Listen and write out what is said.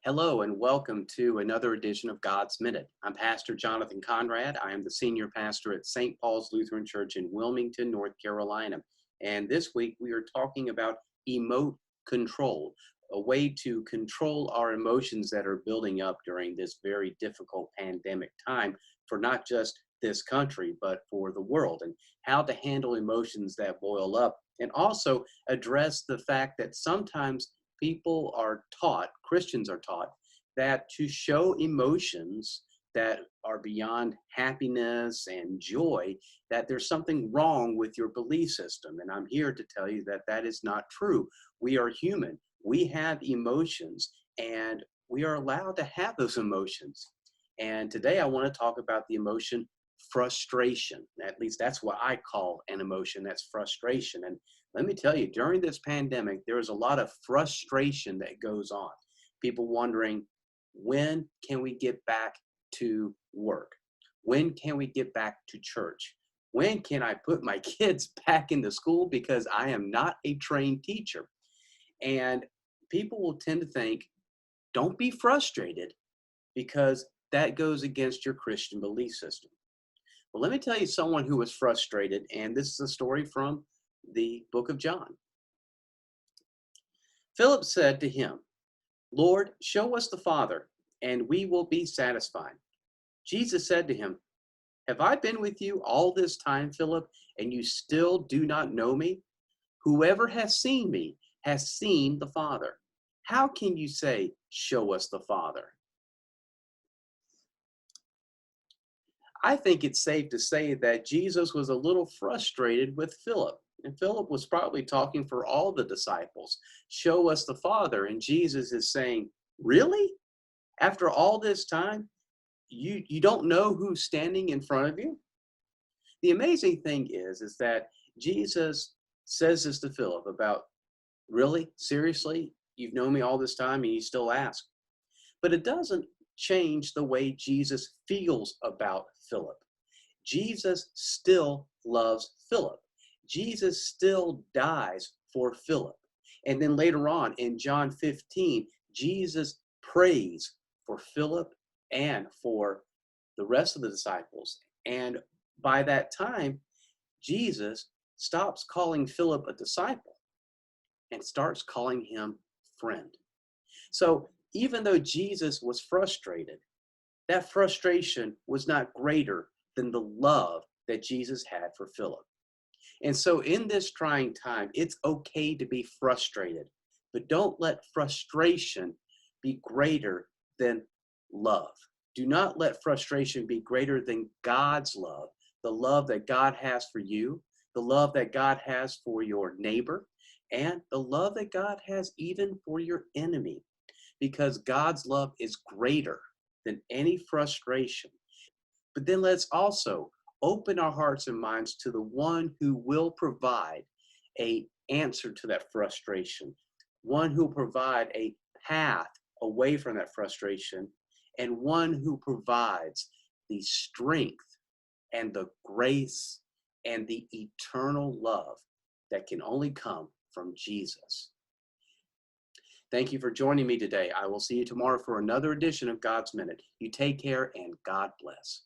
Hello and welcome to another edition of God's Minute. I'm Pastor Jonathan Conrad. I am the senior pastor at St. Paul's Lutheran Church in Wilmington, North Carolina. And this week we are talking about emote control, a way to control our emotions that are building up during this very difficult pandemic time for not just this country, but for the world, and how to handle emotions that boil up, and also address the fact that sometimes people are taught, Christians are taught, that to show emotions that are beyond happiness and joy, that there's something wrong with your belief system. And I'm here to tell you that that is not true. We are human. We have emotions, and we are allowed to have those emotions. And today I want to talk about the emotion frustration. At least that's what I call an emotion. That's frustration. And let me tell you, during this pandemic, there is a lot of frustration that goes on. People wondering, when can we get back to work? When can we get back to church? When can I put my kids back into school because I am not a trained teacher? And people will tend to think, don't be frustrated because that goes against your Christian belief system. Well, let me tell you someone who was frustrated, and this is a story from the book of John. Philip said to him, Lord, show us the Father, and we will be satisfied. Jesus said to him, have I been with you all this time, Philip, and you still do not know me? Whoever has seen me has seen the Father. How can you say, show us the Father? I think it's safe to say that Jesus was a little frustrated with Philip. And Philip was probably talking for all the disciples. Show us the Father. And Jesus is saying, really? After all this time, you don't know who's standing in front of you? The amazing thing is that Jesus says this to Philip about, really? Seriously? You've known me all this time and you still ask? But it doesn't change the way Jesus feels about Philip. Jesus still loves Philip. Jesus still dies for Philip. And then later on in John 15, Jesus prays for Philip and for the rest of the disciples. And by that time, Jesus stops calling Philip a disciple and starts calling him friend. So even though Jesus was frustrated, that frustration was not greater than the love that Jesus had for Philip. And so in this trying time, it's okay to be frustrated, but don't let frustration be greater than love. Do not let frustration be greater than God's love, the love that God has for you, the love that God has for your neighbor, and the love that God has even for your enemy, because God's love is greater than any frustration. But then let's also open our hearts and minds to the one who will provide an answer to that frustration, one who will provide a path away from that frustration, and one who provides the strength and the grace and the eternal love that can only come from Jesus. Thank you for joining me today. I will see you tomorrow for another edition of God's Minute. You take care and God bless.